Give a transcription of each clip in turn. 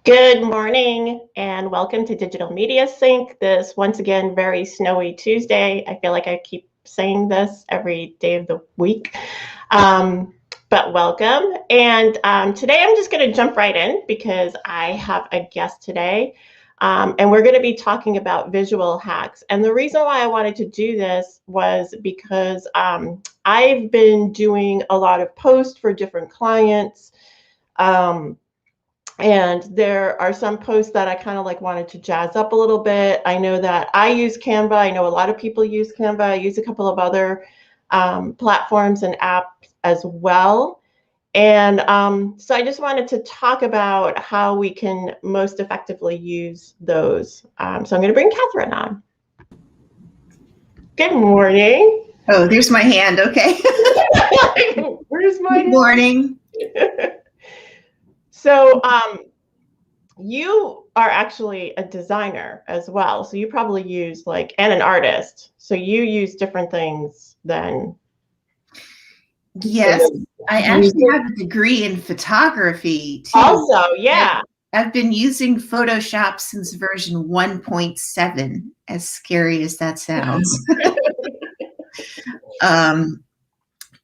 Good morning and welcome to Digital Media Sync. This once again very snowy Tuesday. I feel like I keep saying this every day of the week, but welcome. And today I'm just going to jump right in because I have a guest today, and we're going to be talking about visual hacks. And the reason why I wanted to do this was because I've been doing a lot of posts for different clients. And there are some posts that I kind of like wanted to jazz up a little bit. I know that I use Canva. I know a lot of people use Canva. I use a couple of other platforms and apps as well. And so I just wanted to talk about how we can most effectively use those. So I'm going to bring Catherine on. Good morning. Oh, there's my hand. Okay. Where's my Good morning. So you are actually a designer as well. So you probably use and an artist. So you use different things than. Yes, I actually have a degree in photography too. Also, yeah. I've been using Photoshop since version 1.7, as scary as that sounds.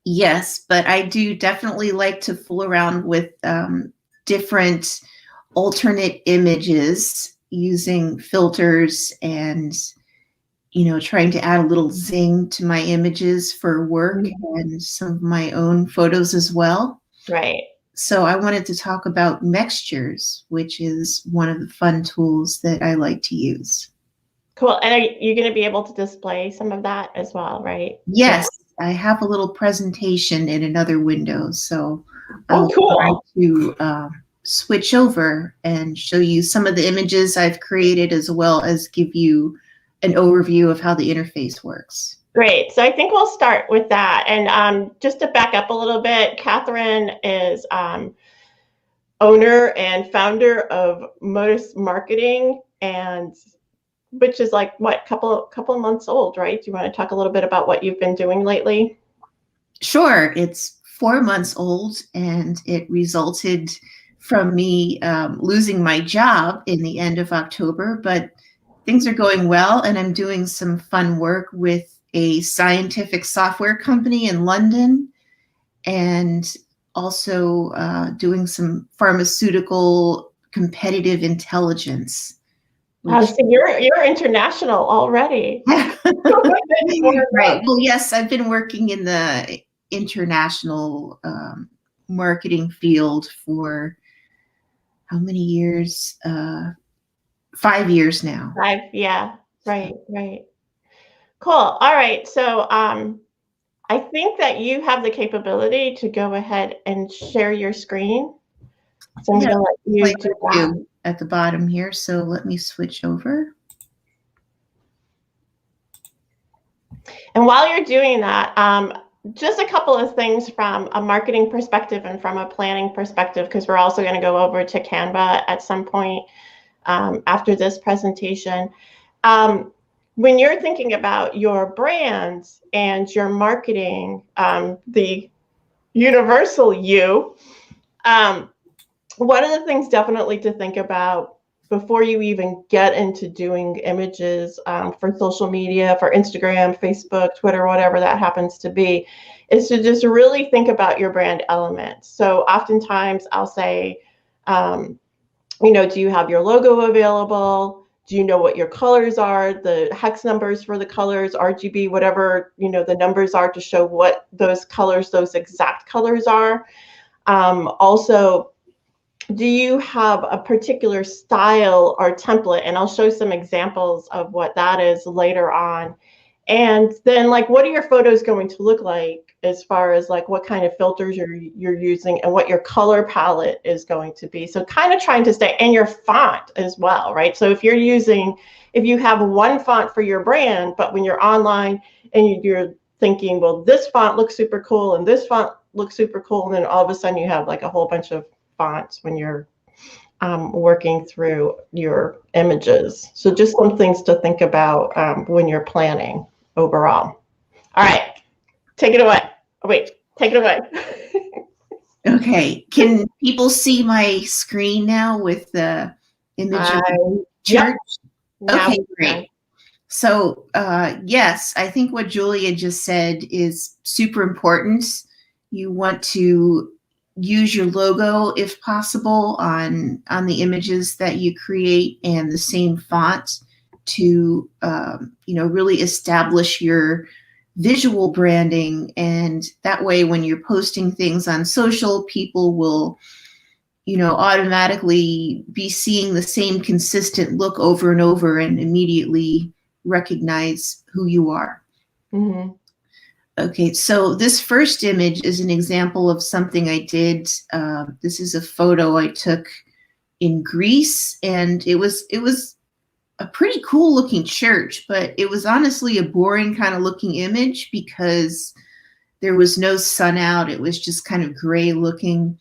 Yes, but I do definitely like to fool around with different alternate images using filters and, trying to add a little zing to my images for work and some of my own photos as well. Right. So I wanted to talk about mixtures, which is one of the fun tools that I like to use. Cool. And are you going to be able to display some of that as well, right? Yes, I have a little presentation in another window, so I'll cool. try to switch over and show you some of the images I've created, as well as give you an overview of how the interface works. Great. So I think we'll start with that. And just to back up a little bit, Catherine is owner and founder of Modus Marketing, and which is couple of months old, right? Do you want to talk a little bit about what you've been doing lately? Sure. It's 4 months old, and it resulted from me losing my job in the end of October, but things are going well, and I'm doing some fun work with a scientific software company in London, and also doing some pharmaceutical competitive intelligence. So you're international already. Right. Well, yes, I've been working in the international marketing field for how many years? 5 years now. 5, yeah. Right. Cool. All right. So I think that you have the capability to go ahead and share your screen. So I'm going to let you do that. At the bottom here. So let me switch over. And while you're doing that, just a couple of things from a marketing perspective and from a planning perspective, because we're also going to go over to Canva at some point after this presentation. When you're thinking about your brands and your marketing, the universal you, one of the things definitely to think about before you even get into doing images for social media, for Instagram, Facebook, Twitter, whatever that happens to be, is to just really think about your brand elements. So oftentimes I'll say, do you have your logo available? Do you know what your colors are, the hex numbers for the colors, RGB, whatever, the numbers are to show what those colors, those exact colors are. Also, do you have a particular style or template? And I'll show some examples of what that is later on. And then what are your photos going to look like as far as what kind of filters you're using and what your color palette is going to be. So kind of trying to stay, and your font as well, right? So if you have one font for your brand, but when you're online and you're thinking, well, this font looks super cool and this font looks super cool, and then all of a sudden you have a whole bunch of fonts when you're working through your images. So just some things to think about when you're planning overall. All right, take it away. Oh, wait, take it away. Okay. Can people see my screen now with the image of the Yep, church? now Okay, we can. great. So, yes, I think what Julia just said is super important. You want to use your logo, if possible, on the images that you create, and the same font to really establish your visual branding. And that way, when you're posting things on social, people will automatically be seeing the same consistent look over and over and immediately recognize who you are. Mm-hmm. Okay, so this first image is an example of something I did. This is a photo I took in Greece, and it was a pretty cool looking church, but it was honestly a boring kind of looking image because there was no sun out. It was just kind of gray looking.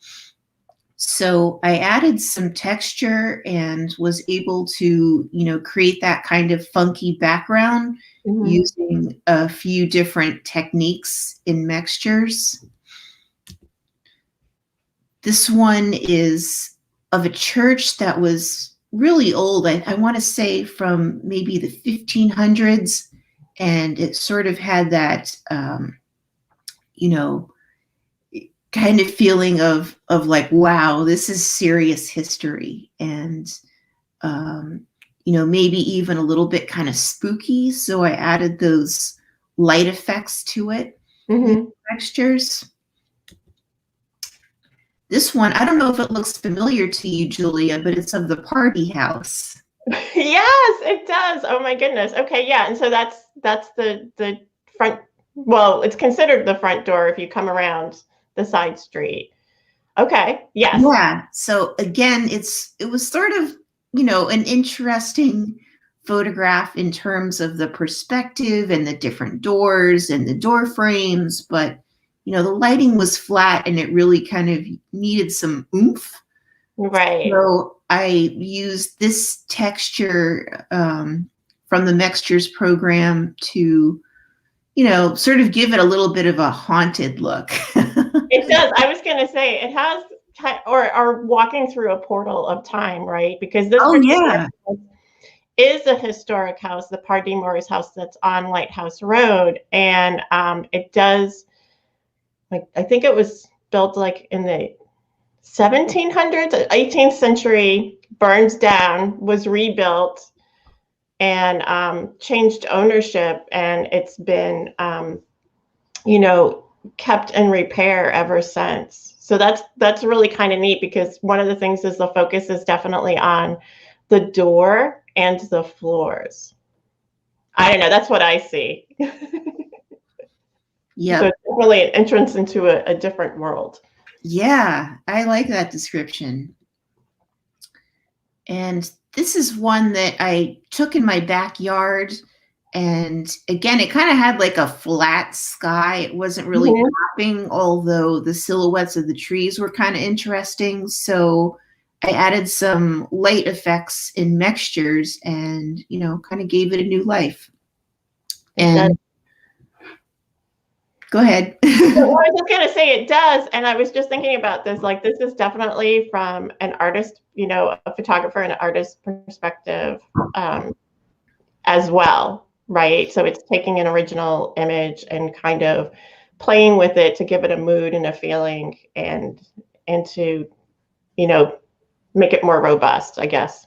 So I added some texture and was able to, create that kind of funky background Mm-hmm. using a few different techniques in mixtures. This one is of a church that was really old. I want to say from maybe the 1500s. And it sort of had that, you know, kind of feeling of like, wow, this is serious history. And maybe even a little bit kind of spooky. So I added those light effects to it, Mm-hmm. textures. This one, I don't know if it looks familiar to you, Julia, but it's of the party house. Yes, it does. Oh my goodness. Okay, yeah. And so that's the front. Well, it's considered the front door if you come around the side street. Okay. Yes. Yeah. So again, it was sort of, an interesting photograph in terms of the perspective and the different doors and the door frames, but the lighting was flat and it really kind of needed some oomph. Right. So I used this texture from the Mixtures program to, sort of give it a little bit of a haunted look. It does. I was going to say it has or walking through a portal of time, right? Because this Oh, particular yeah. house is a historic house, the Pardee Moore's house that's on Lighthouse Road, and it does. Like I think it was built like in the 1700s, 18th century, burns down, was rebuilt, and changed ownership, and it's been, you know, kept in repair ever since. So that's really kind of neat because one of the things is the focus is definitely on the door and the floors. I don't know. That's what I see. So Yep. it's definitely an entrance into a different world. Yeah, I like that description. And this is one that I took in my backyard. And again, it kind of had like a flat sky. It wasn't really Mhm. popping, although the silhouettes of the trees were kind of interesting. So I added some light effects in mixtures and, kind of gave it a new life. It does. And go ahead. Well, I was just gonna say it does, and I was just thinking about this. Like, this is definitely from an artist, you know, a photographer and an artist perspective, um, as well, right? So it's taking an original image and kind of playing with it to give it a mood and a feeling, and to, you know, make it more robust, I guess.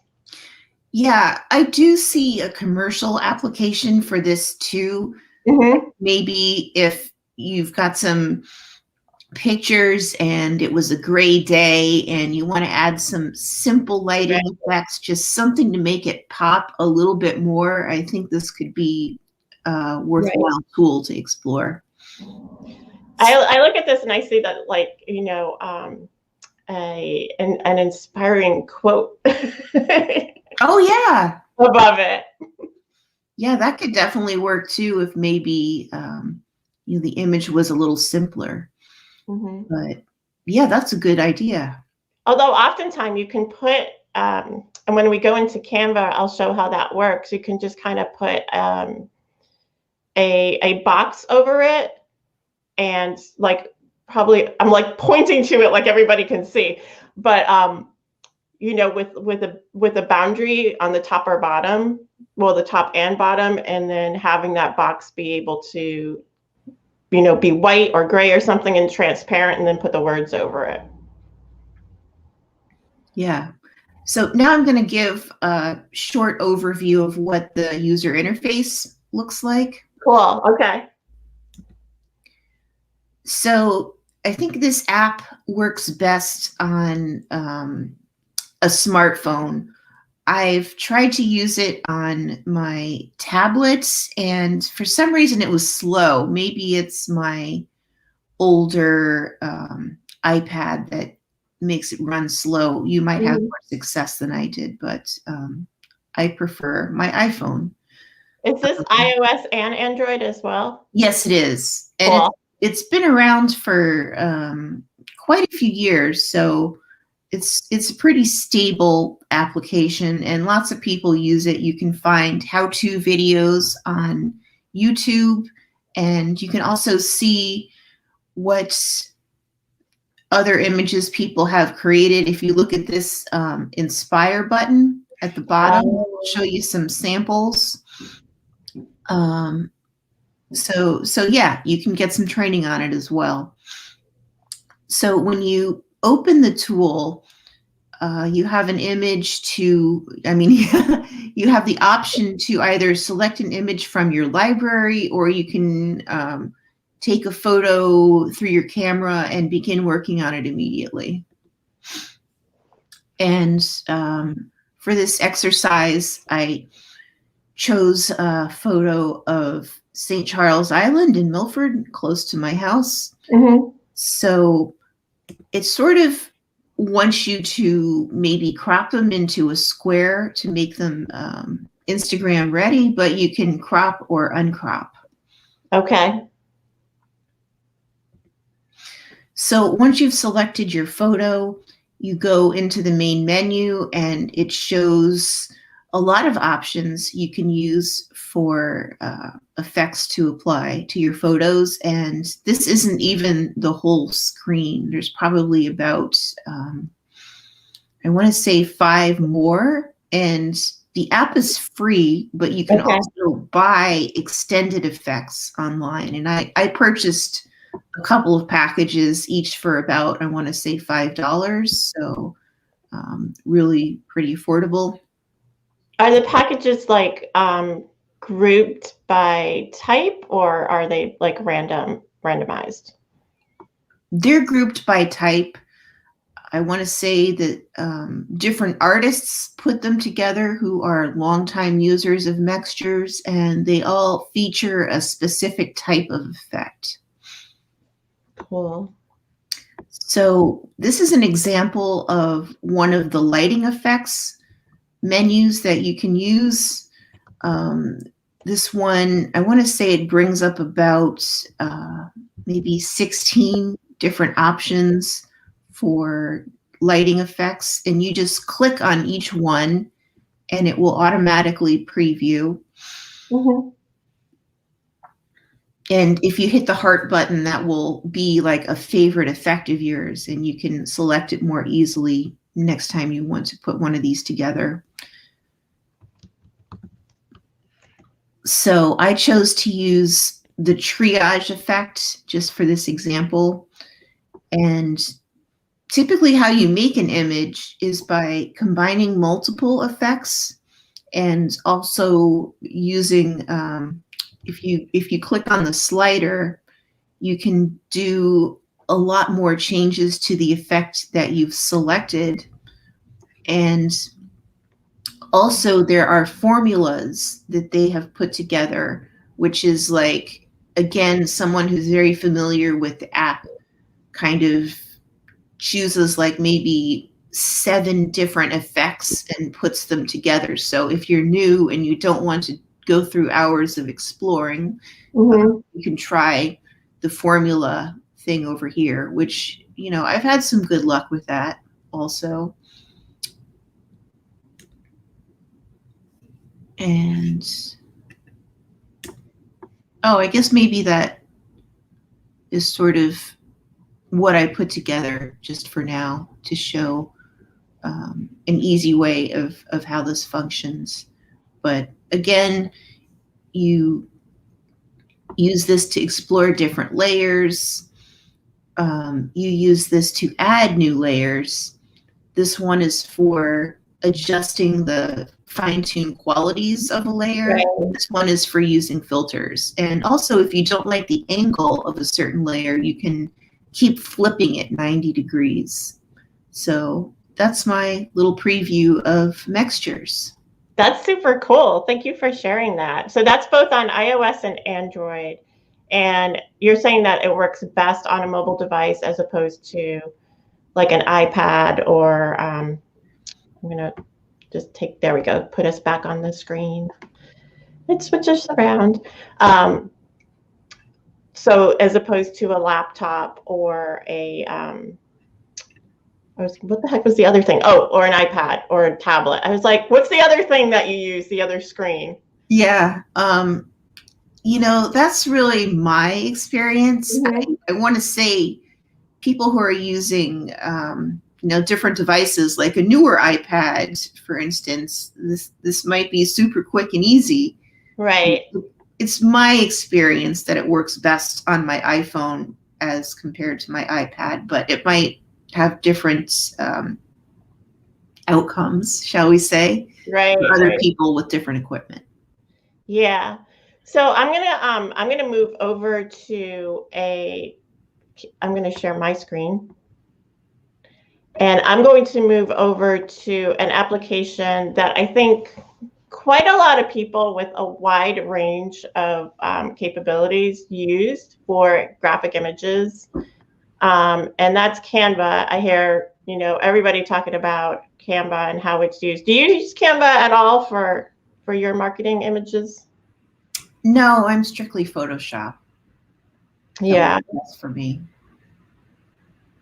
Yeah, I do see a commercial application for this too. Mm-hmm. Maybe if you've got some pictures and it was a gray day and you want to add some simple lighting Right. effects, just something to make it pop a little bit more, I think this could be a Right. worthwhile tool to explore. I look at this and I see that, like, you know, an inspiring quote Oh, yeah. above it. Yeah, that could definitely work too if maybe the image was a little simpler. Mm-hmm. But yeah, that's a good idea. Although oftentimes you can put, and when we go into Canva, I'll show how that works. You can just kind of put a box over it and like probably, I'm like pointing to it like everybody can see, but you know, with a boundary on the top or bottom, well, the top and bottom, and then having that box be able to, you know, be white or gray or something and transparent, and then put the words over it. Yeah. So now I'm going to give a short overview of what the user interface looks like. Cool. Okay. So I think this app works best on a smartphone. I've tried to use it on my tablets, and for some reason it was slow. Maybe it's my older iPad that makes it run slow. You might have more success than I did, but I prefer my iPhone. Is this iOS and Android as well? Yes, it is. And Cool. it's been around for quite a few years, so it's a pretty stable application, and lots of people use it. You can find how-to videos on YouTube, and you can also see what other images people have created. If you look at this Inspire button at the bottom, it'll show you some samples. So yeah, you can get some training on it as well. So when you open the tool, you have an image to, you have the option to either select an image from your library, or you can take a photo through your camera and begin working on it immediately. And for this exercise, I chose a photo of St. Charles Island in Milford, close to my house. Mm-hmm. So it sort of wants you to maybe crop them into a square to make them Instagram ready, but you can crop or uncrop. Okay. So once you've selected your photo, you go into the main menu, and it shows a lot of options you can use for effects to apply to your photos. And this isn't even the whole screen. There's probably about, I want to say 5 more. And the app is free, but you can also buy extended effects online. And I purchased a couple of packages, each for about, I want to say $5. So really pretty affordable. Are the packages like grouped by type, or are they like randomized? They're grouped by type. I want to say that different artists put them together who are longtime users of Mextures, and they all feature a specific type of effect. Cool. So this is an example of one of the lighting effects menus that you can use. This one, I want to say it brings up about maybe 16 different options for lighting effects, and you just click on each one and it will automatically preview. Mm-hmm. And if you hit the heart button, that will be like a favorite effect of yours, and you can select it more easily next time you want to put one of these together. So I chose to use the triage effect just for this example. And typically how you make an image is by combining multiple effects, and also using, if you click on the slider, you can do a lot more changes to the effect that you've selected. And also there are formulas that they have put together, which is like, again, someone who's very familiar with the app kind of chooses like maybe 7 different effects and puts them together. So if you're new and you don't want to go through hours of exploring, you can try the formula thing over here, which, you know, I've had some good luck with that also. And oh, I guess maybe that is sort of what I put together just for now to show an easy way of how this functions. But again, you use this to explore different layers. You use this to add new layers. This one is for adjusting the fine-tuned qualities of a layer. Right. This one is for using filters. And also, if you don't like the angle of a certain layer, you can keep flipping it 90 degrees. So that's my little preview of Mextures. That's super cool. Thank you for sharing that. So that's both on iOS and Android. And you're saying that it works best on a mobile device as opposed to like an iPad or I'm going to just take, there we go, put us back on the screen. It switches around. So as opposed to a laptop or a, what the heck was the other thing? Oh, or an iPad or a tablet. I was like, what's the other thing that you use, the other screen? Yeah. That's really my experience. Mm-hmm. I want to say people who are using, different devices, like a newer iPad, for instance, this might be super quick and easy. Right. It's my experience that it works best on my iPhone as compared to my iPad, but it might have different outcomes, shall we say, right, for other right. people with different equipment. Yeah. So I'm gonna move over to I'm gonna share my screen. And I'm going to move over to an application that I think quite a lot of people with a wide range of capabilities used for graphic images. And that's Canva. I hear, everybody talking about Canva and how it's used. Do you use Canva at all for your marketing images? No, I'm strictly Photoshop. Yeah. That's for me.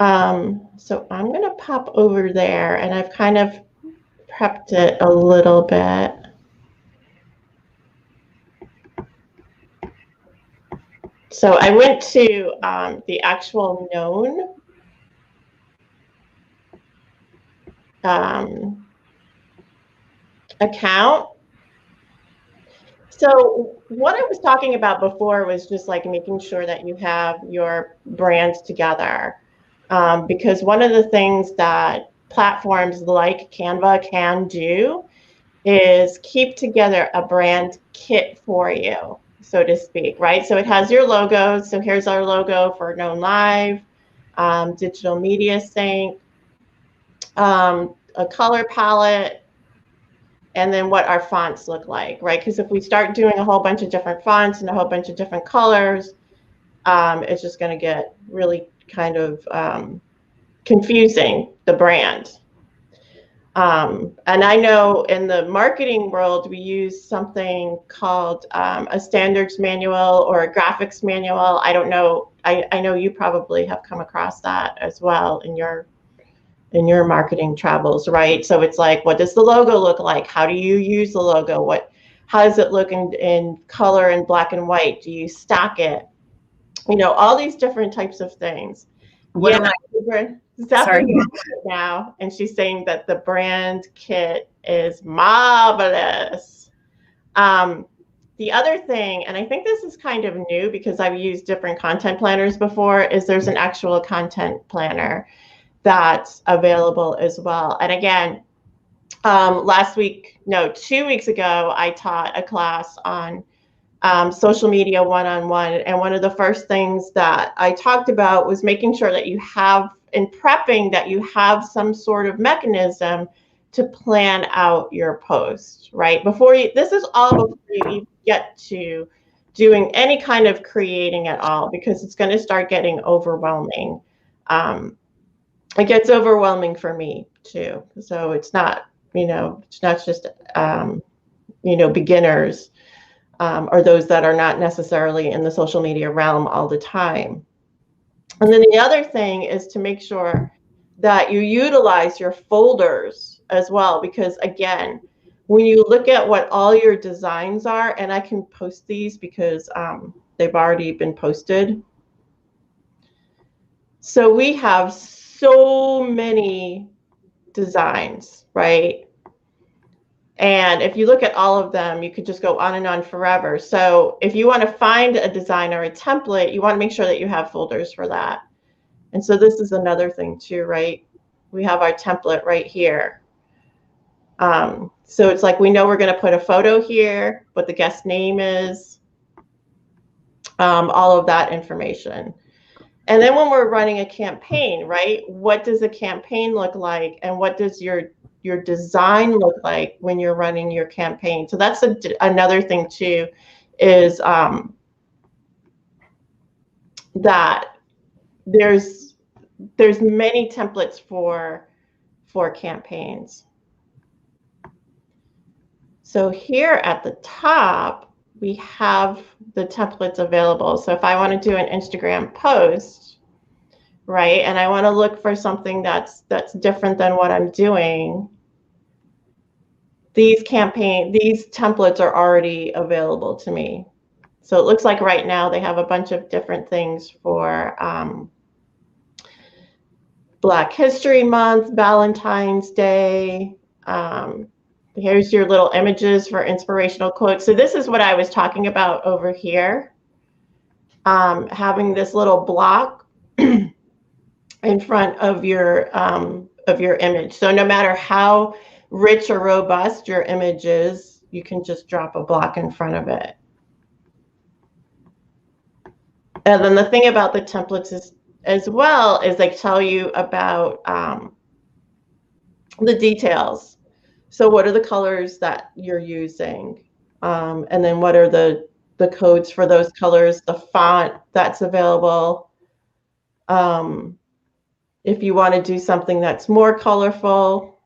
So I'm going to pop over there, and I've kind of prepped it a little bit. So I went to the actual known account. So what I was talking about before was just like making sure that you have your brands together. Because one of the things that platforms like Canva can do is keep together a brand kit for you, so to speak, right? So it has your logos. So here's our logo for Known Live, digital media sync, a color palette, and then what our fonts look like, right? Because if we start doing a whole bunch of different fonts and a whole bunch of different colors, it's just going to get really kind of confusing, the brand. And I know in the marketing world, we use something called a standards manual or a graphics manual. I don't know. I know you probably have come across that as well in your marketing travels, right? So it's like, what does the logo look like? How do you use the logo? How does it look in color and black and white? Do you stack it? All these different types of things. What yeah, Sorry. Now, and she's saying that the brand kit is marvelous. The other thing, and I think this is kind of new because I've used different content planners before, is there's an actual content planner that's available as well. And again, 2 weeks ago, I taught a class on social media one-on-one. And one of the first things that I talked about was making sure that you have, in prepping, that you have some sort of mechanism to plan out your post, right? This is all before you even get to doing any kind of creating at all, because it's going to start getting overwhelming. It gets overwhelming for me too. So it's not, it's not just, beginners or those that are not necessarily in the social media realm all the time. And then the other thing is to make sure that you utilize your folders as well, because again, when you look at what all your designs are, and I can post these because they've already been posted. So we have so many designs, right? And if you look at all of them, you could just go on and on forever. So if you want to find a design or a template, you want to make sure that you have folders for that. And so this is another thing too, right? We have our template right here. So it's like we know we're going to put a photo here, what the guest name is, all of that information. And then when we're running a campaign, right, what does a campaign look like, and what does your design look like when you're running your campaign? So that's another thing too, is that there's many templates for campaigns. So here at the top, we have the templates available. So if I want to do an Instagram post, right, and I want to look for something that's different than what I'm doing, these templates are already available to me. So it looks like right now they have a bunch of different things for Black History Month, Valentine's Day. Here's your little images for inspirational quotes. So this is what I was talking about over here. Having this little block in front of your image. So no matter how rich or robust your image is, you can just drop a block in front of it. And then the thing about the templates is, as well, is they tell you about the details. So what are the colors that you're using? And then what are the codes for those colors, the font that's available. If you want to do something that's more colorful,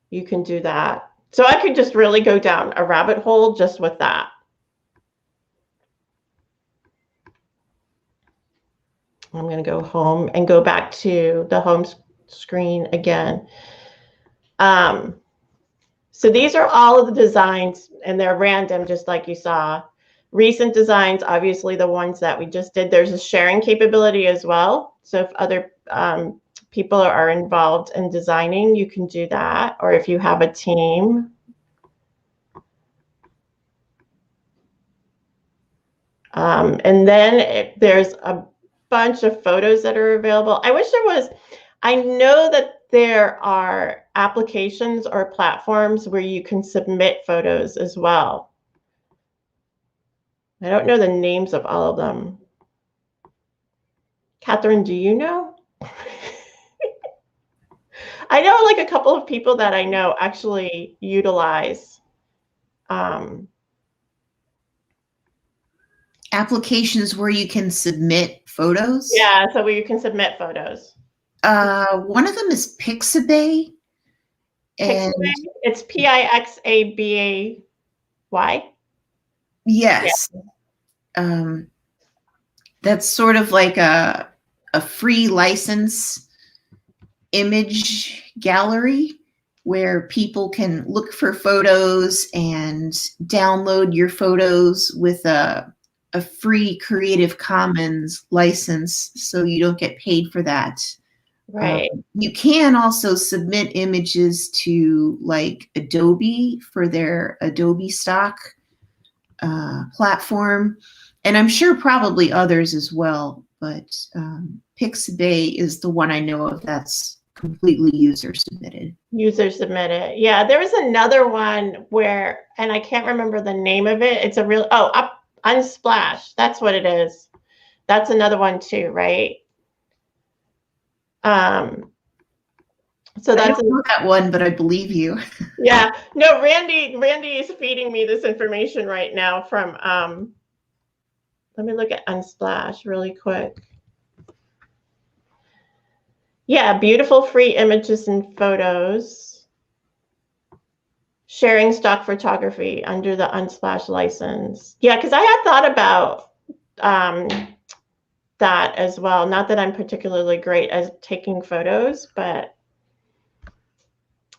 you can do that. So I could just really go down a rabbit hole just with that. I'm going to go home and go back to the home screen again. So these are all of the designs, and they're random, just like you saw. Recent designs, obviously the ones that we just did. There's a sharing capability as well. So if other people are involved in designing, you can do that. Or if you have a team. And then there's a bunch of photos that are available. I wish there was, I know that there are applications or platforms where you can submit photos as well. I don't know the names of all of them. Catherine, do you know? I know like a couple of people that I know actually utilize applications where you can submit photos. Yeah, so where you can submit photos. One of them is Pixabay. And it's Pixabay. Yes. Yeah. That's sort of like a free license image gallery where people can look for photos and download your photos with a free Creative Commons license, so you don't get paid for that. Right. You can also submit images to like Adobe for their Adobe Stock platform, and I'm sure probably others as well, but Pixabay is the one I know of that's completely user submitted. User submitted. Yeah, there was another one where, and I can't remember the name of it. It's a real, Unsplash. That's what it is. That's another one too, right? So that's I don't know that one, but I believe you. Yeah. No, Randy is feeding me this information right now from let me look at Unsplash really quick. Yeah, beautiful free images and photos. Sharing stock photography under the Unsplash license. Yeah, because I had thought about that as well. Not that I'm particularly great at taking photos, but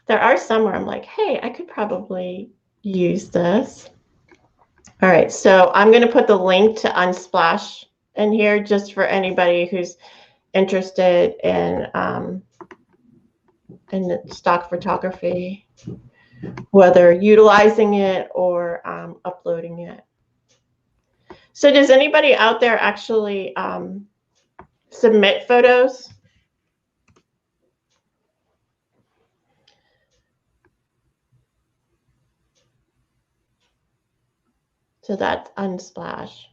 there are some where I'm like, hey, I could probably use this. All right, so I'm going to put the link to Unsplash in here just for anybody who's interested in stock photography, whether utilizing it or uploading it. So does anybody out there actually submit photos? So that's Unsplash.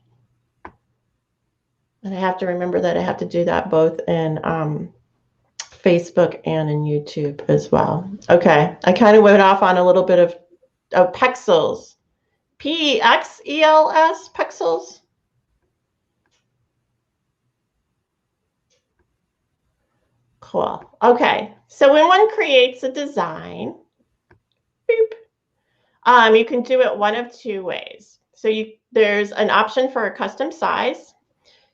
And I have to remember that I have to do that both in Facebook and in YouTube as well. Okay, I kind of went off on a little bit of Pexels. P-E-X-E-L-S, Pexels. Cool. Okay, so when one creates a design, boop, you can do it one of two ways. So there's an option for a custom size.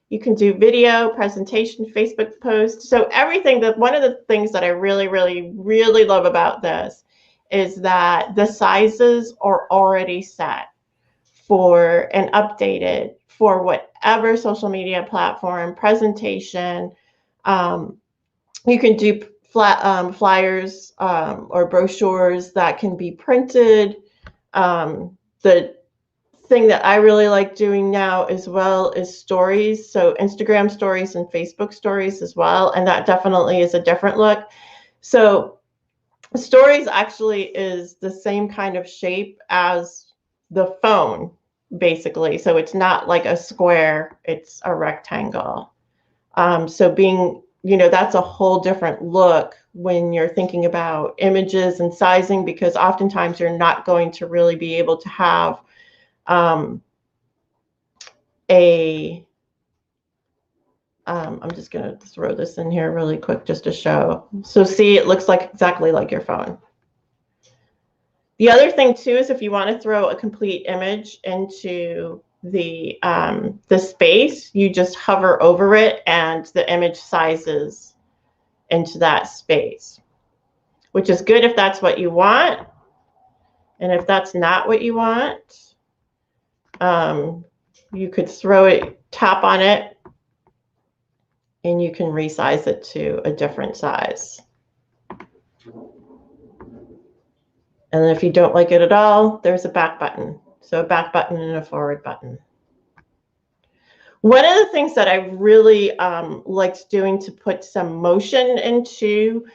You can do video, presentation, Facebook post. So everything one of the things that I really, really, really love about this is that the sizes are already set for and updated for whatever social media platform, presentation. You can do flyers or brochures that can be printed. The thing that I really like doing now as well is stories. So Instagram stories and Facebook stories as well. And that definitely is a different look. So stories actually is the same kind of shape as the phone, basically. So it's not like a square, it's a rectangle. So being, that's a whole different look when you're thinking about images and sizing, because oftentimes you're not going to really be able to have I'm just going to throw this in here really quick just to show. So see, it looks like exactly like your phone. The other thing too is if you want to throw a complete image into the space, you just hover over it and the image sizes into that space, which is good if that's what you want. And if that's not what you want, you could tap on it, and you can resize it to a different size. And then if you don't like it at all, there's a back button. So a back button and a forward button. One of the things that I really liked doing to put some motion into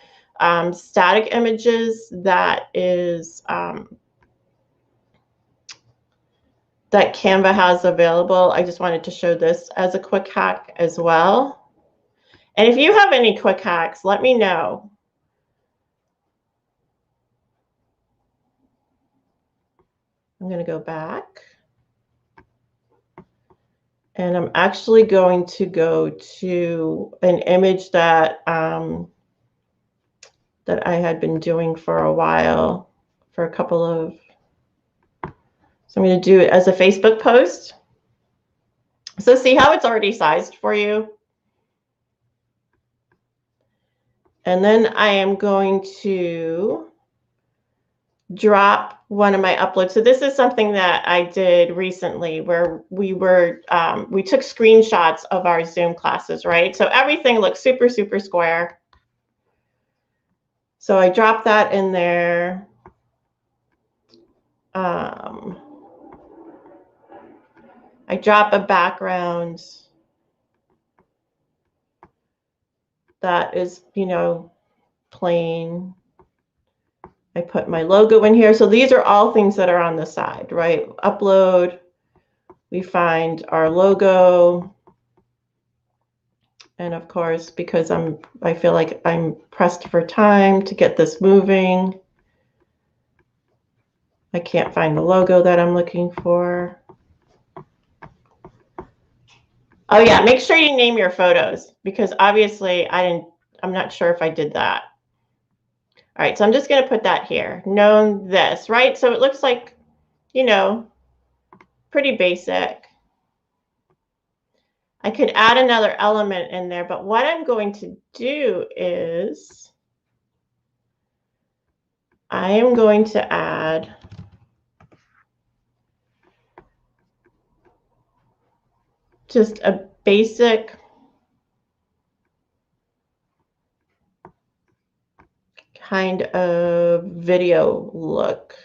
static images that Canva has available. I just wanted to show this as a quick hack as well. And if you have any quick hacks, let me know. I'm going to go back. And I'm actually going to go to an image that that I had been doing for a while, for a couple of. So I'm going to do it as a Facebook post. So see how it's already sized for you? And then I am going to drop one of my uploads. So this is something that I did recently where we took screenshots of our Zoom classes, right? So everything looks super, super square. So I dropped that in there. I drop a background that is, plain. I put my logo in here. So these are all things that are on the side, right? Upload, we find our logo. And of course, because I feel like I'm pressed for time to get this moving, I can't find the logo that I'm looking for. Oh yeah, make sure you name your photos, because obviously I'm not sure if I did that. All right, so I'm just going to put that here. Known this, right? So it looks like, pretty basic. I could add another element in there, but what I'm going to do is I am going to add just a basic kind of video look.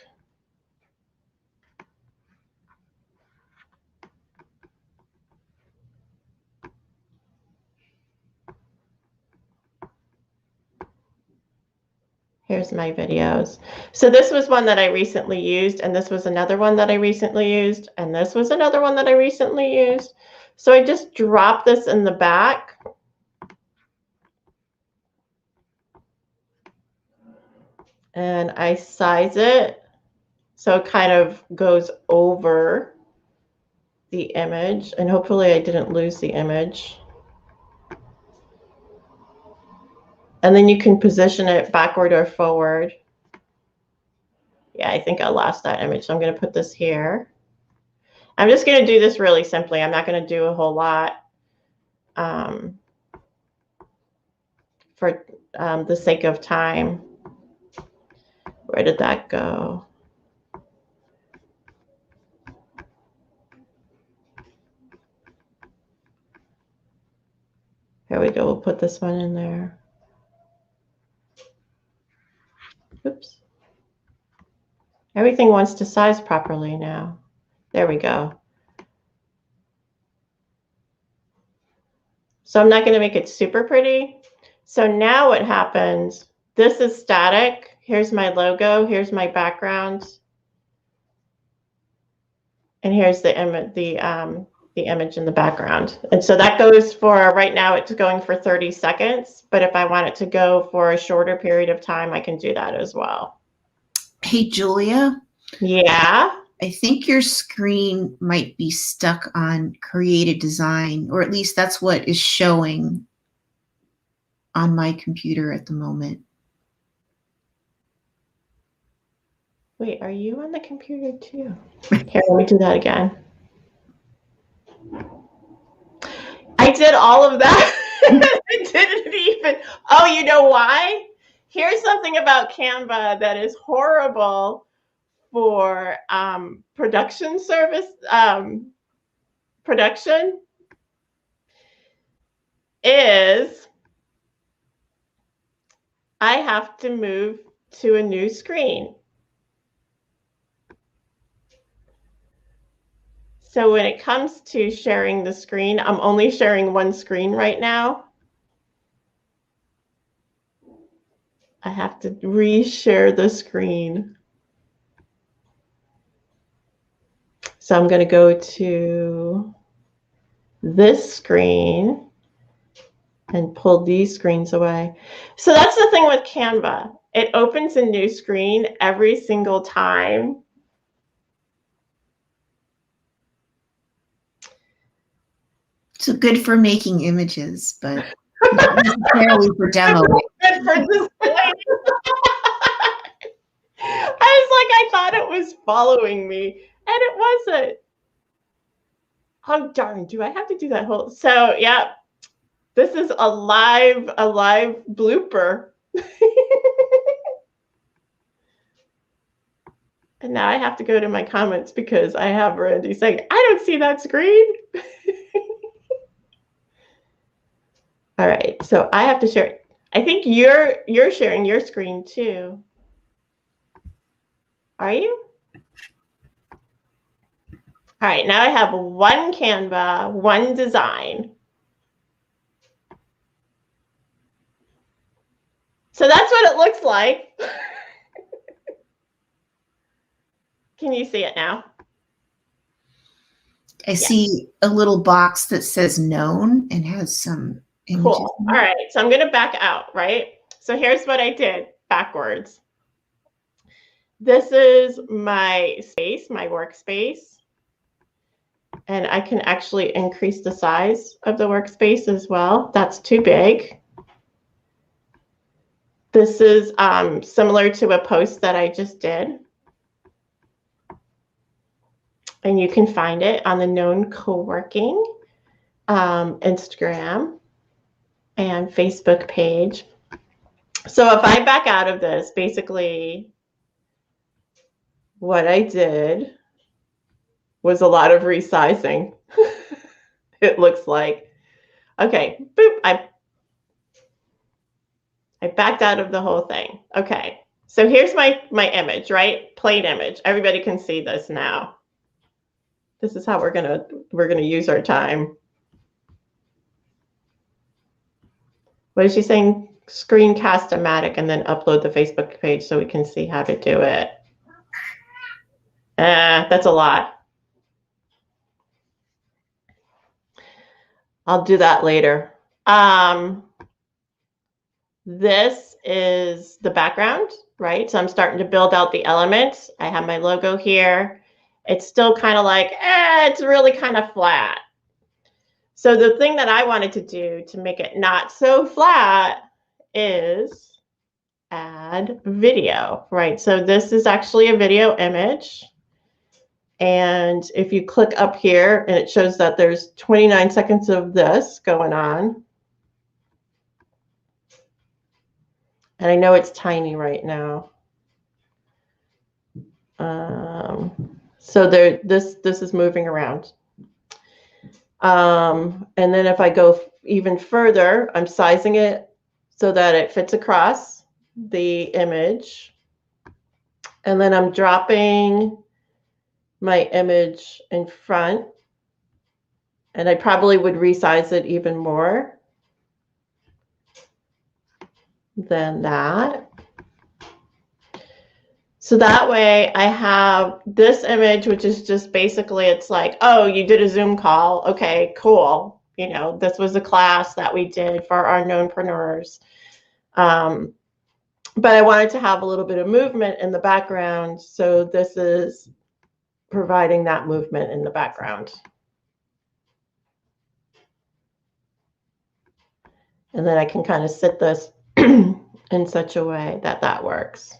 Here's my videos. So this was one that I recently used, and this was another one that I recently used, and this was another one that I recently used. So I just drop this in the back. And I size it so it kind of goes over the image, and hopefully I didn't lose the image. And then you can position it backward or forward. Yeah, I think I lost that image, so I'm going to put this here. I'm just going to do this really simply. I'm not going to do a whole lot for the sake of time. Where did that go? Here we go. We'll put this one in there. Oops. Everything wants to size properly now. There we go. So I'm not going to make it super pretty. So now what happens, this is static. Here's my logo. Here's my background. And here's the image in the background. And so that goes for, right now it's going for 30 seconds. But if I want it to go for a shorter period of time, I can do that as well. Hey, Julia. Yeah. I think your screen might be stuck on Create a Design, or at least that's what is showing on my computer at the moment. Wait, are you on the computer too? Here, let me do that again. I did all of that. I didn't even, oh, you know why? Here's something about Canva that is horrible for production service, production is I have to move to a new screen. So when it comes to sharing the screen, I'm only sharing one screen right now. I have to re-share the screen. So I'm going to go to this screen and pull these screens away. So that's the thing with Canva. It opens a new screen every single time. So good for making images, but not necessarily for demoing. Good for display. I was like, I thought it was following me, and it wasn't. Oh darn! Do I have to do that whole? So yeah, this is a live blooper. And now I have to go to my comments because I have Randy saying, I don't see that screen. All right, so I have to share it. I think you're sharing your screen too. Are you? All right, now I have one Canva, one design. So that's what it looks like. Can you see it now? I see a little box that says known and has some images. Cool. All right, so I'm going to back out, right? So here's what I did backwards. This is my space, my workspace. And I can actually increase the size of the workspace as well. That's too big. This is similar to a post that I just did. And you can find it on the Known Co-working Instagram and Facebook page. So if I back out of this, basically what I did was a lot of resizing, it looks like. Okay, boop, I backed out of the whole thing. Okay, so here's my image, right? Plain image. Everybody can see this now. This is how we're gonna use our time. What is she saying? Screencast-o-matic and then upload the Facebook page so we can see how to do it. That's a lot. I'll do that later. This is the background, right? So I'm starting to build out the elements. I have my logo here. It's still kind of like, it's really kind of flat. So the thing that I wanted to do to make it not so flat is add video, right? So this is actually a video image. And if you click up here and it shows that there's 29 seconds of this going on. And I know it's tiny right now. So this is moving around. And then if I go even further, I'm sizing it so that it fits across the image. And then I'm dropping my image in front. And I probably would resize it even more than that. So that way I have this image, which is just basically, it's like, oh, you did a Zoom call. Okay, cool. You know, this was a class that we did for our knownpreneurs. But I wanted to have a little bit of movement in the background. So this is providing that movement in the background. And then I can kind of sit this in such a way that that works.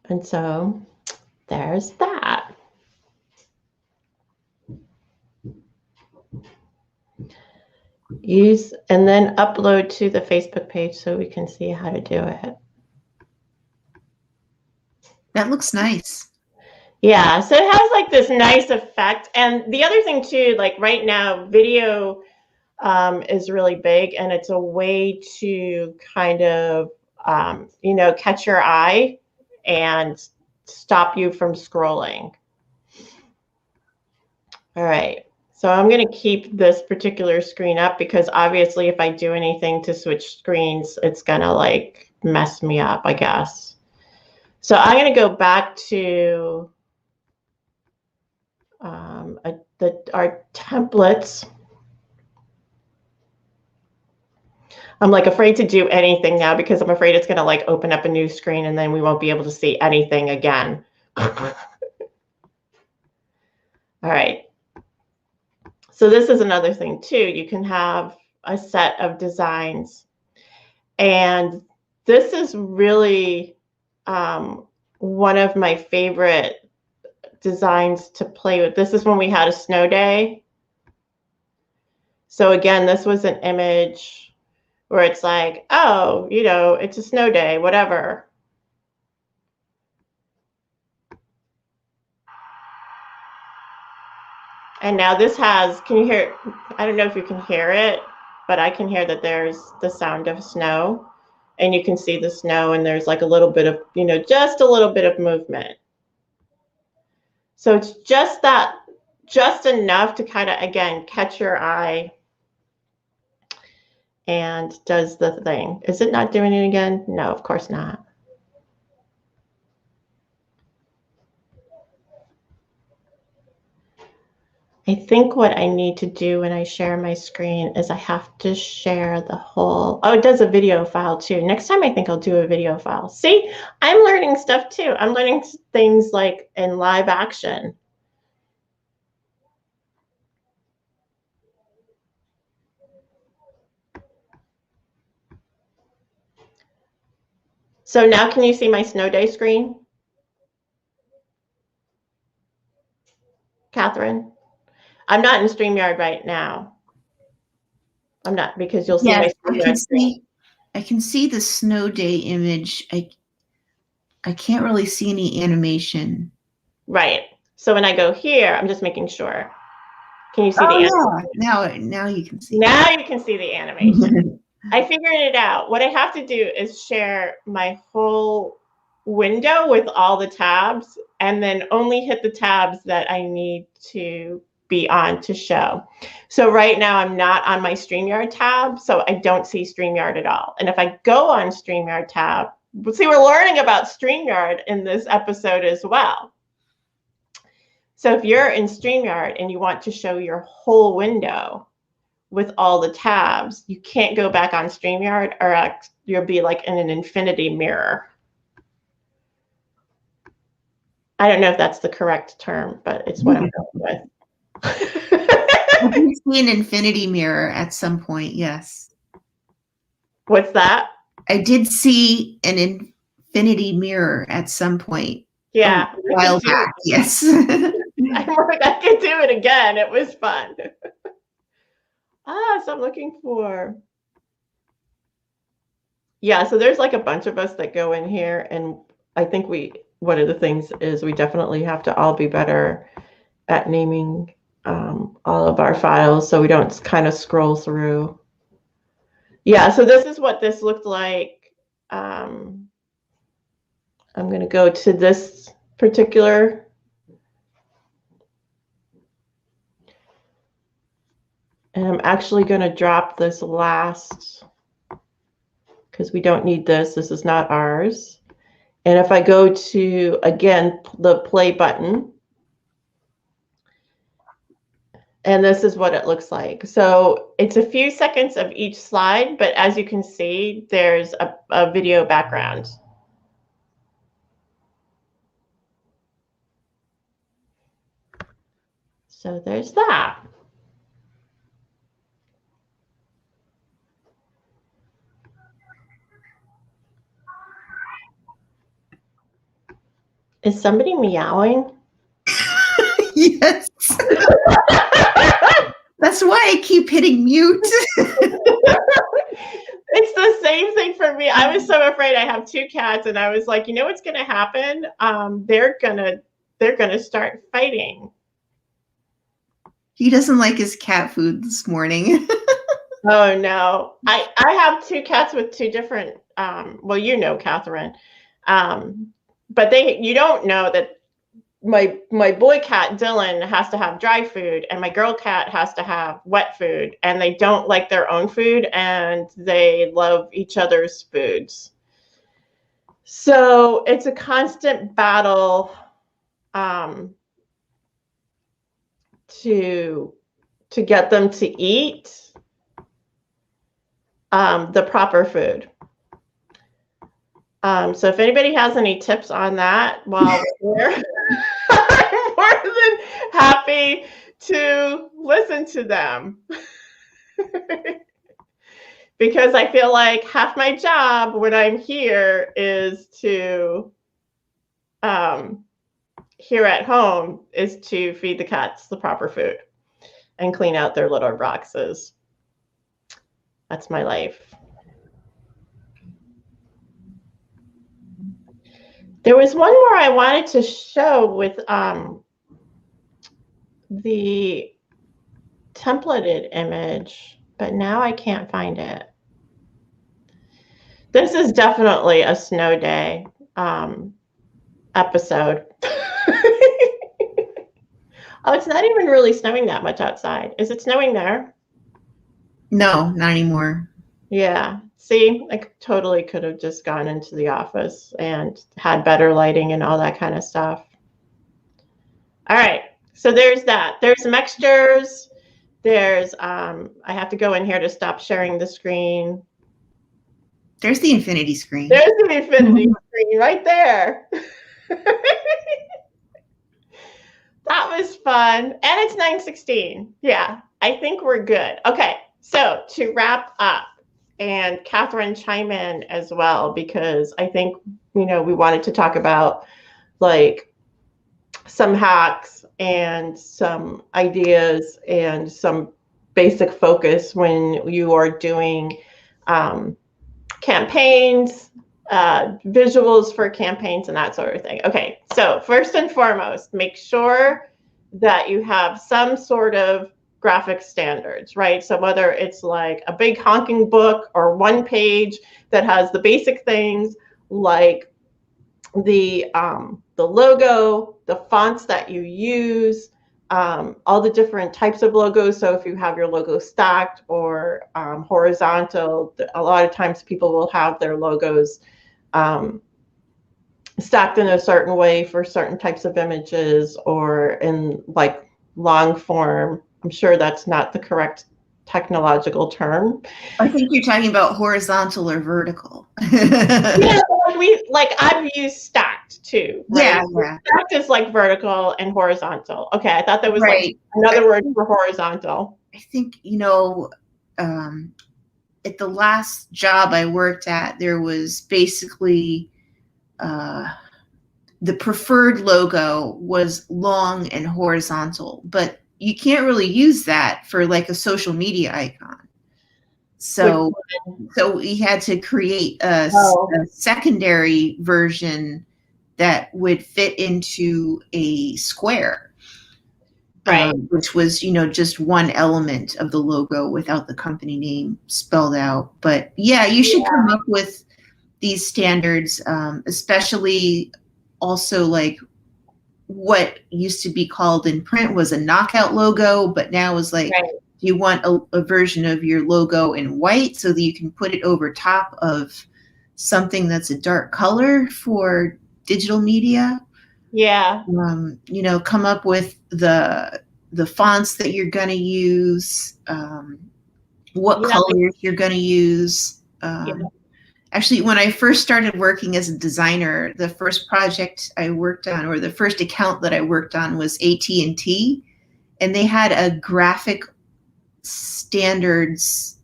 And so there's that. Use and then upload to the Facebook page so we can see how to do it. That looks nice. Yeah, so it has like this nice effect. And the other thing too, like right now, video is really big, and it's a way to kind of, you know, catch your eye and stop you from scrolling. All right, so I'm going to keep this particular screen up because obviously if I do anything to switch screens, it's going to like mess me up, I guess. So I'm going to go back to our templates. I'm like afraid to do anything now because I'm afraid it's going to like open up a new screen and then we won't be able to see anything again. All right. So this is another thing too. You can have a set of designs. And this is really one of my favorite designs to play with. This is when we had a snow day. So again, this was an image where it's like, oh, you know, it's a snow day, whatever. And now this has, can you hear, I don't know if you can hear it, but I can hear that there's the sound of snow, and you can see the snow, and there's like a little bit of, you know, just a little bit of movement. So it's just that, just enough to kind of, again, catch your eye and does the thing. Is it not doing it again? No, of course not. I think what I need to do when I share my screen is I have to share the whole, oh, it does a video file too. Next time I think I'll do a video file. See, I'm learning stuff too. I'm learning things like in live action. So now can you see my snow day screen? Catherine? I'm not in StreamYard right now. I'm not, because you'll see my StreamYard screen. I can see the snow day image. I can't really see any animation. Right. So when I go here, I'm just making sure. Can you see the animation? Now you can see. Now you can see the animation. I figured it out. What I have to do is share my whole window with all the tabs and then only hit the tabs that I need to be on to show. So right now I'm not on my StreamYard tab, so I don't see StreamYard at all. And if I go on StreamYard tab, see, we're learning about StreamYard in this episode as well. So if you're in StreamYard and you want to show your whole window with all the tabs, you can't go back on StreamYard or you'll be like in an infinity mirror. I don't know if that's the correct term, but it's what I'm going with. I did see an infinity mirror at some point, yes. What's that? I did see an infinity mirror at some point. Yeah. A while back, yes. I could do it again. It was fun. So I'm looking for. Yeah, so there's like a bunch of us that go in here, and I think one of the things is we definitely have to all be better at naming all of our files so we don't kind of scroll through. Yeah, so this is what this looked like. I'm going to go to this particular. And I'm actually going to drop this last because we don't need this. This is not ours. And if I go to, again, the play button, and this is what it looks like. So it's a few seconds of each slide, but as you can see, there's a video background. So there's that. Is somebody meowing? Yes. That's why I keep hitting mute. It's the same thing for me. I was so afraid. I have 2 cats, and I was like, you know what's going to happen? They're gonna start fighting. He doesn't like his cat food this morning. Oh no! I have 2 cats with 2 different. Well, you know, Catherine, but you don't know that my boy cat Dylan has to have dry food, and my girl cat has to have wet food, and they don't like their own food, and they love each other's foods. So it's a constant battle to get them to eat the proper food. So if anybody has any tips on that while we're here, I'm more than happy to listen to them. Because I feel like half my job when I'm here is to, here at home, is to feed the cats the proper food and clean out their litter boxes. That's my life. There was one more I wanted to show with the templated image, but now I can't find it. This is definitely a snow day episode. Oh, it's not even really snowing that much outside. Is it snowing there? No, not anymore. Yeah. See, I totally could have just gone into the office and had better lighting and all that kind of stuff. All right. So there's that. There's some extras. There's, I have to go in here to stop sharing the screen. There's the infinity screen. There's the infinity screen right there. That was fun. And it's 9:16. Yeah, I think we're good. Okay, so to wrap up, and Catherine chime in as well, because I think, we wanted to talk about like some hacks and some ideas and some basic focus when you are doing campaigns, visuals for campaigns and that sort of thing. Okay, so first and foremost, make sure that you have some sort of graphic standards, right? So whether it's like a big honking book or one page that has the basic things like the logo, the fonts that you use, all the different types of logos. So if you have your logo stacked or horizontal, a lot of times people will have their logos stacked in a certain way for certain types of images or in like long form. I'm sure that's not the correct technological term. I think you're talking about horizontal or vertical. Yeah, I've used stacked too, right? Yeah. Stacked is like vertical and horizontal. Okay, I thought that was Right. like another word for horizontal. I think, at the last job I worked at, there was basically the preferred logo was long and horizontal, but you can't really use that for like a social media icon. So we had to create a secondary version that would fit into a square, right? Which was, just one element of the logo without the company name spelled out. But yeah, you should come up with these standards, especially also like what used to be called in print was a knockout logo, but now is like, you want a version of your logo in white so that you can put it over top of something that's a dark color for digital media. Yeah. Come up with the fonts that you're going to use, what colors you're going to use. Actually, when I first started working as a designer, the first project I worked on, or the first account that I worked on, was AT&T, and they had a graphic standards.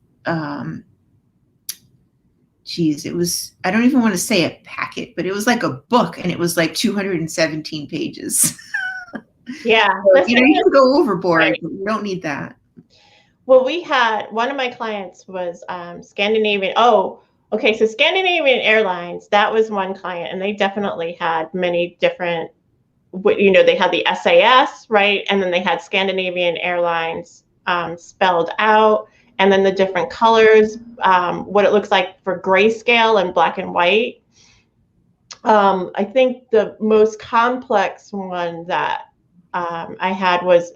It was, I don't even want to say a packet, but it was like a book, and it was like 217 pages. Yeah. So, you can go overboard, right? But you don't need that. Well, we had, one of my clients was Scandinavian. Oh, okay. So Scandinavian Airlines, that was one client, and they definitely had many different, they had the SAS, right? And then they had Scandinavian Airlines spelled out, and then the different colors, what it looks like for grayscale and black and white. I think the most complex one that I had was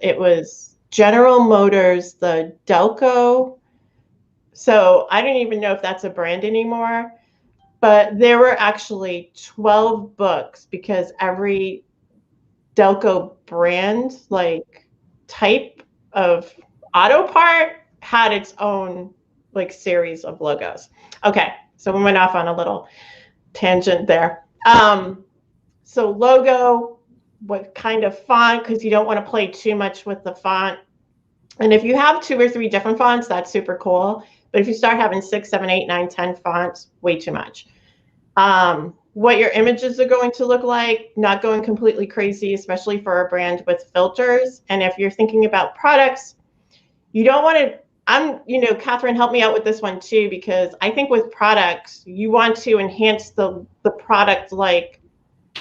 General Motors, the Delco. So I don't even know if that's a brand anymore, but there were actually 12 books because every Delco brand, like type of auto part, had its own like series of logos. Okay, so we went off on a little tangent there. So logo, what kind of font, because you don't want to play too much with the font. And if you have 2 or 3 different fonts, that's super cool. But if you start having 6, 7, 8, 9, 10 fonts, way too much. What your images are going to look like, not going completely crazy, especially for a brand with filters. And if you're thinking about products, you don't want to, Catherine, help me out with this one too, because I think with products, you want to enhance the product, like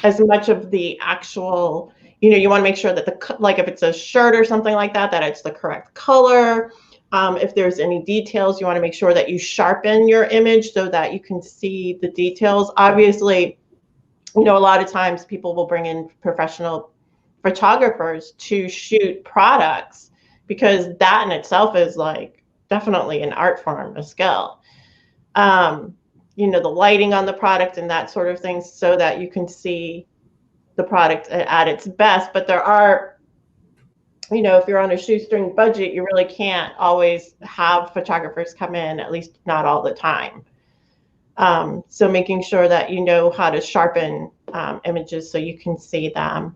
as much of the actual, you want to make sure that like if it's a shirt or something like that, that it's the correct color. If there's any details, you want to make sure that you sharpen your image so that you can see the details. Obviously, a lot of times people will bring in professional photographers to shoot products, because that in itself is like definitely an art form, a skill. The lighting on the product and that sort of thing, so that you can see the product at its best. But there are, if you're on a shoestring budget, you really can't always have photographers come in, at least not all the time. So making sure that you know how to sharpen images so you can see them.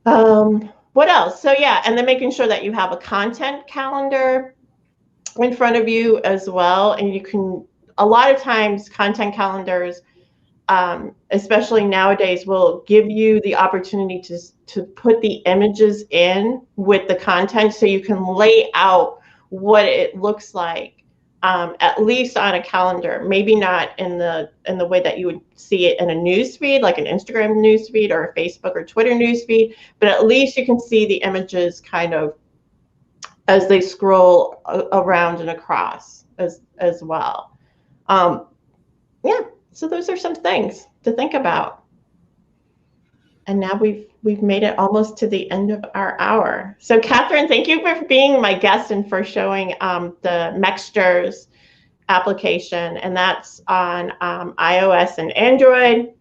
What else? So yeah, and then making sure that you have a content calendar in front of you as well. And you can, a lot of times content calendars, especially nowadays, will give you the opportunity to put the images in with the content, so you can lay out what it looks like at least on a calendar, maybe not in the way that you would see it in a news feed, like an Instagram news feed or a Facebook or Twitter news feed, but at least you can see the images kind of as they scroll around and across as well. Yeah, so those are some things to think about. And now we've made it almost to the end of our hour. So Catherine, thank you for being my guest and for showing the Mextures application, and that's on iOS and Android.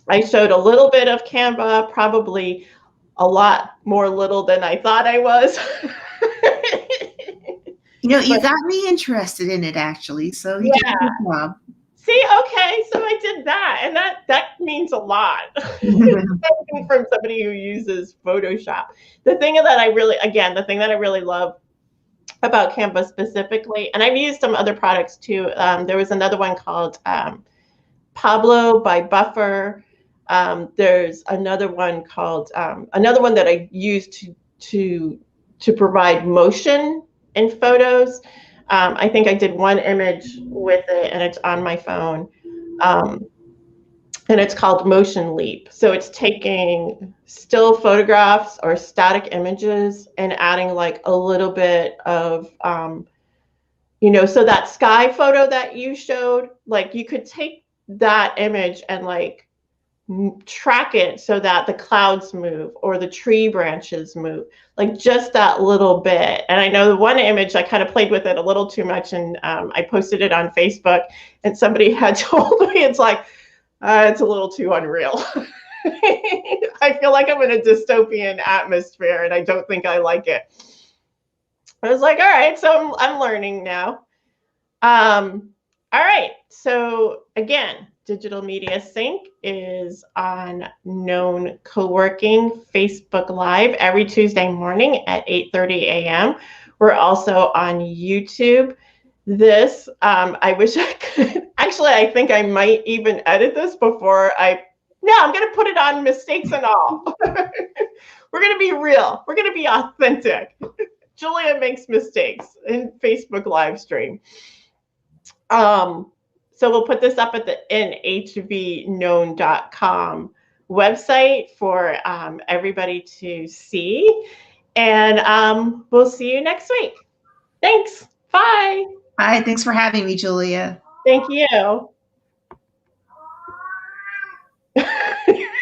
I showed a little bit of Canva, probably a lot more little than I thought I was. You got me interested in it, actually, so you did a good job. See, okay, so I did that, and that means a lot. From somebody who uses Photoshop. The thing that I really love about Canva specifically, and I've used some other products too. There was another one called Pablo by Buffer. There's another one called another one that I used to provide motion in photos. I think I did one image with it, and it's on my phone. And it's called Motion Leap. So it's taking still photographs or static images and adding like a little bit of, so that sky photo that you showed, like you could take that image and like track it so that the clouds move or the tree branches move, like just that little bit. And I know the one image, I kind of played with it a little too much, and I posted it on Facebook, and somebody had told me it's like, it's a little too unreal. I feel like I'm in a dystopian atmosphere, and I don't think I like it. I was like, all right, so I'm learning now. All right, so again, Digital Media Sync is on Known Co-working Facebook Live every Tuesday morning at 8:30 a.m. We're also on YouTube. This, I wish I could, actually, I think I might even edit this before I'm going to put it on, mistakes and all. We're going to be real. We're going to be authentic. Julia makes mistakes in Facebook live stream. So we'll put this up at the nhvknown.com website for everybody to see. And we'll see you next week. Thanks. Bye. Hi, thanks for having me, Julia. Thank you.